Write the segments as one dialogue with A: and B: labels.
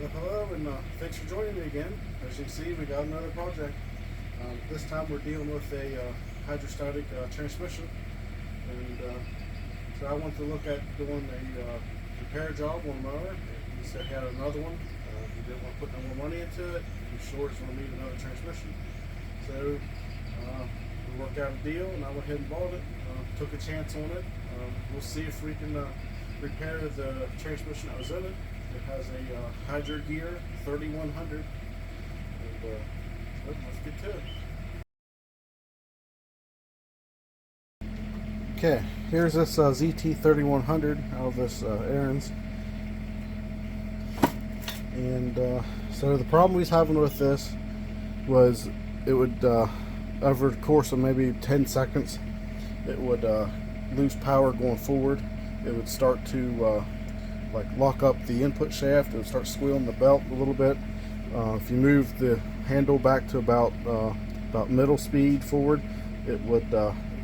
A: Well, hello, and thanks for joining me again. As you can see, we got another project. This time we're dealing with a hydrostatic transmission, and so I wanted to look at doing a repair job on the mower. He said he had another one. He didn't want to put no more money into it. He was sure it's going to need another transmission. So we worked out a deal, and I went ahead and bought it. Took a chance on it. We'll see if we can repair the transmission that was in it. It has a Hydro Gear 3100, and let's get to it. Okay, here's this ZT 3100 out of this Ariens, and so the problem we was having with this was it would over the course of maybe 10 seconds it would lose power going forward. It would start to like lock up the input shaft. It would start squealing the belt a little bit. If you move the handle back to about middle speed forward, it would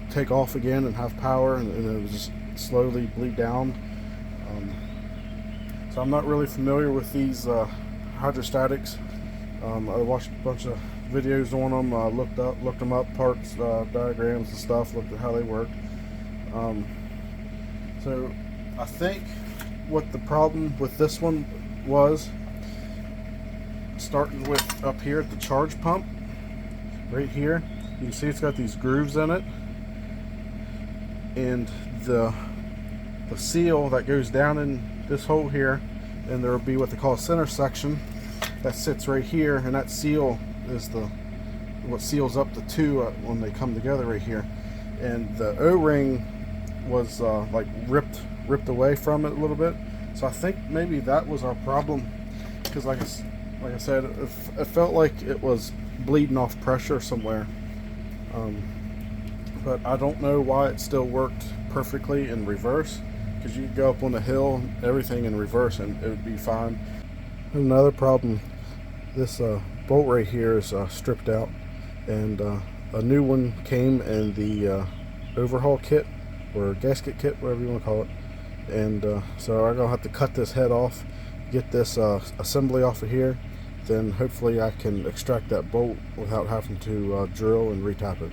A: take off again and have power, and it would just slowly bleed down. So I'm not really familiar with these hydrostatics. I watched a bunch of videos on them, looked them up, parts, diagrams and stuff, looked at how they work. So I think what the problem with this one was, starting with up here at the charge pump right here, you can see it's got these grooves in it, and the seal that goes down in this hole here, and there will be what they call a center section that sits right here, and that seal is what seals up the two when they come together right here. And the O-ring was like ripped away from it a little bit, so I think maybe that was our problem, because like I said, it felt like it was bleeding off pressure somewhere, but I don't know why it still worked perfectly in reverse, because you could go up on the hill, everything in reverse, and it would be fine. Another problem, this bolt right here is stripped out, and a new one came in the overhaul kit, or gasket kit, whatever you want to call it. And so I'm gonna have to cut this head off, get this assembly off of here, then hopefully I can extract that bolt without having to drill and retap it.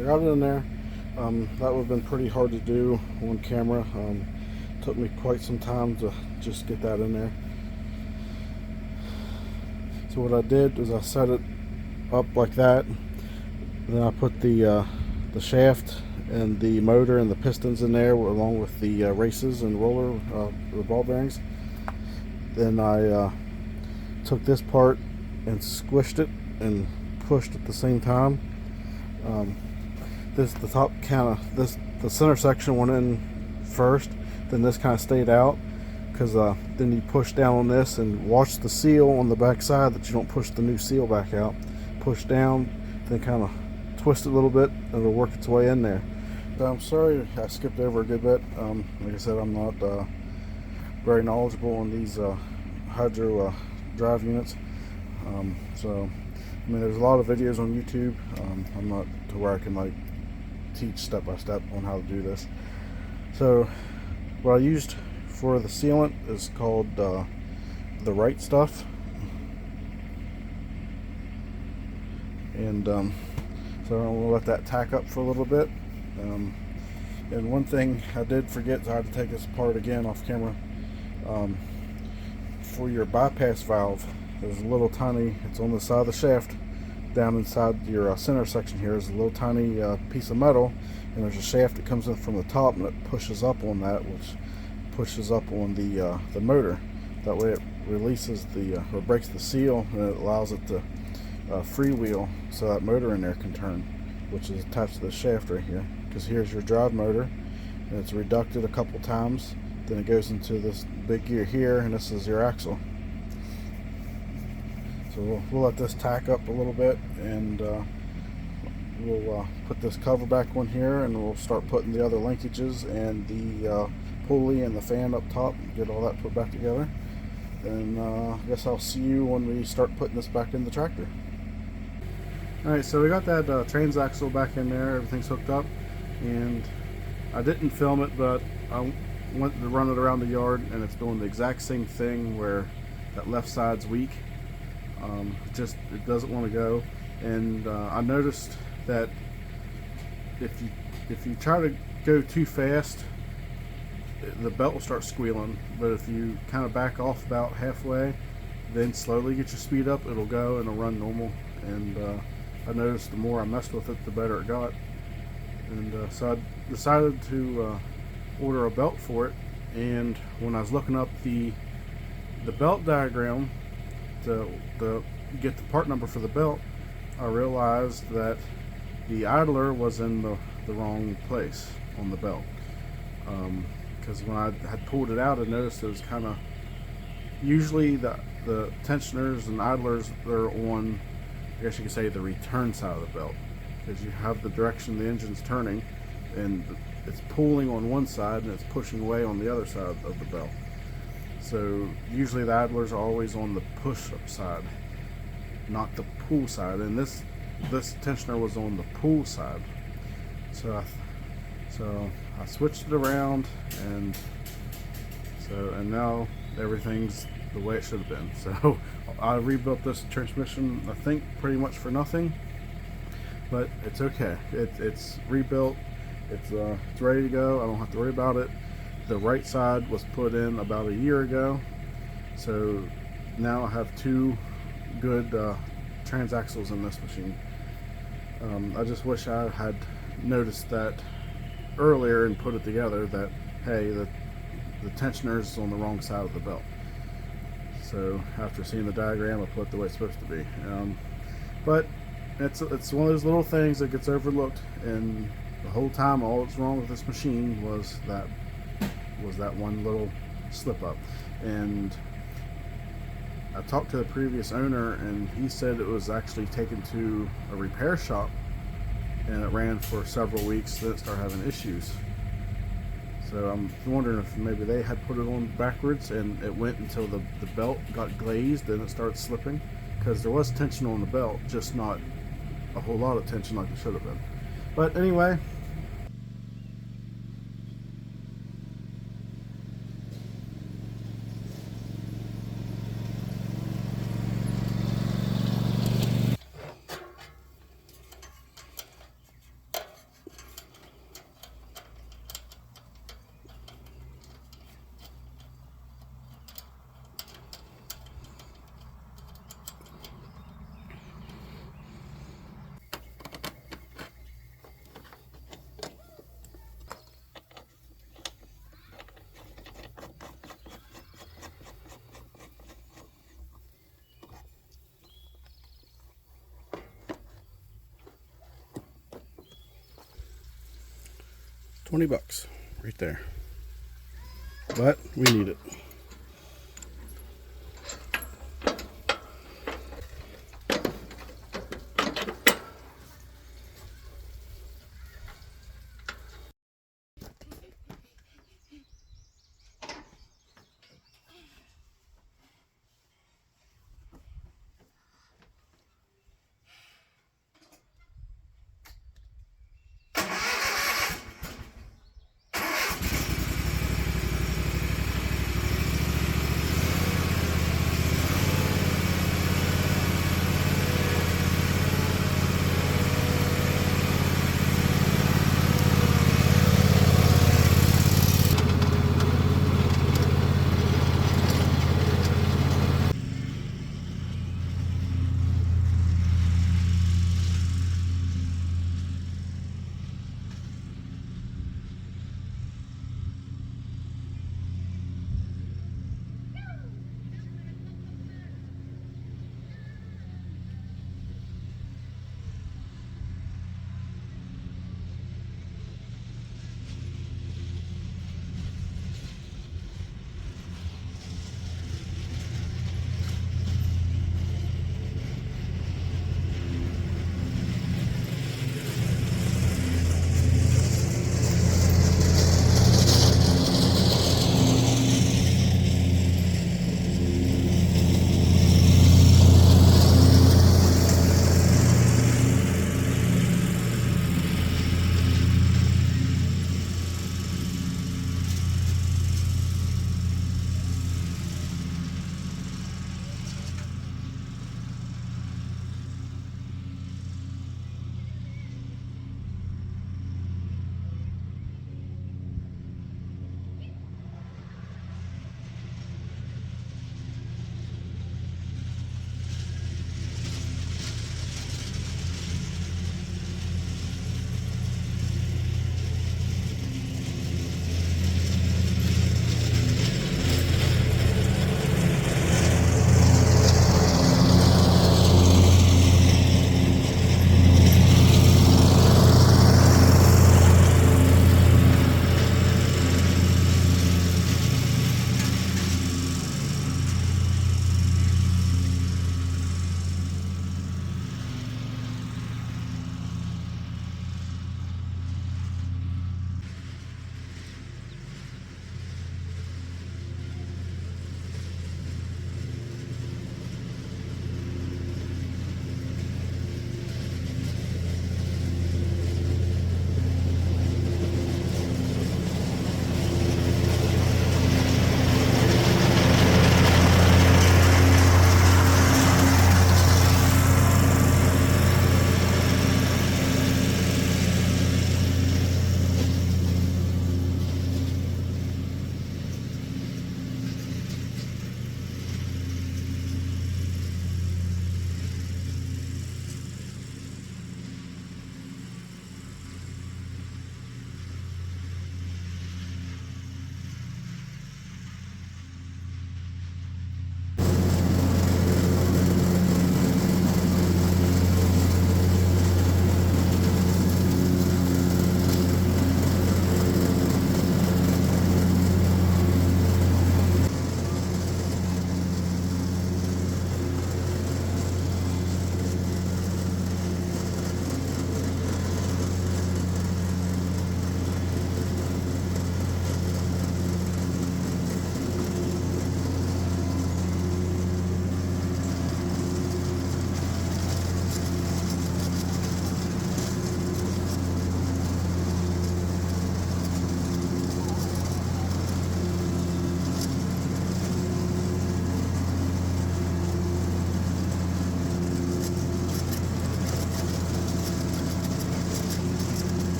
A: I got it in there. That would have been pretty hard to do on camera. Took me quite some time to just get that in there. So what I did is I set it up like that. Then I put the shaft and the motor and the pistons in there along with the races and roller, the ball bearings. Then I took this part and squished it and pushed at the same time. The top the center section went in first, then this kind of stayed out, because then you push down on this and watch the seal on the back side that you don't push the new seal back out. Push down, then kind of twist it a little bit, and it'll work its way in there. I'm sorry I skipped over a good bit. Like I said, I'm not very knowledgeable on these hydro drive units. So I mean, there's a lot of videos on YouTube. I'm not to where I can like teach step by step on how to do this. So what I used for the sealant is called the right stuff, and so I'm gonna let that tack up for a little bit. And one thing I did forget, so I had to take this apart again off camera. For your bypass valve, there's a little tiny, it's on the side of the shaft, down inside your center section here is a little tiny piece of metal, and there's a shaft that comes in from the top, and it pushes up on that, which pushes up on the motor. That way it releases or breaks the seal, and it allows it to freewheel, so that motor in there can turn, which is attached to the shaft right here. Because here's your drive motor, and it's reducted a couple times, then it goes into this big gear here, and this is your axle. So we'll let this tack up a little bit, and we'll put this cover back on here, and we'll start putting the other linkages and the pulley and the fan up top, get all that put back together. And I guess I'll see you when we start putting this back in the tractor. Alright, so we got that transaxle back in there, everything's hooked up, and I didn't film it, but I went to run it around the yard, and it's doing the exact same thing where that left side's weak. It doesn't want to go, and I noticed that if you try to go too fast, the belt will start squealing, but if you kind of back off about halfway, then slowly get your speed up, it'll go and it'll run normal. And I noticed the more I messed with it, the better it got. And so I decided to order a belt for it. And when I was looking up the belt diagram to get the part number for the belt, I realized that the idler was in the wrong place on the belt. Because when I had pulled it out, I noticed it was kind of, usually the tensioners and idlers are on, I guess you could say, the return side of the belt, because you have the direction the engine's turning, and it's pulling on one side and it's pushing away on the other side of the belt. So usually the idlers are always on the push-up side, not the pull side, and this tensioner was on the pull side. So I switched it around, and now everything's the way it should have been. So I rebuilt this transmission, I think, pretty much for nothing, but it's okay. It's rebuilt. It's ready to go. I don't have to worry about it. The right side was put in about a year ago, so now I have two good transaxles in this machine. I just wish I had noticed that earlier and put it together, that hey, the tensioner is on the wrong side of the belt. So after seeing the diagram, I put it the way it's supposed to be. But it's one of those little things that gets overlooked, and the whole time all that's wrong with this machine was that one little slip up. And I talked to the previous owner, and he said it was actually taken to a repair shop, and it ran for several weeks, then it started having issues. So I'm wondering if maybe they had put it on backwards, and it went until the belt got glazed, and it started slipping, because there was tension on the belt, just not a whole lot of tension like it should have been. But anyway, $20 right there. But we need it.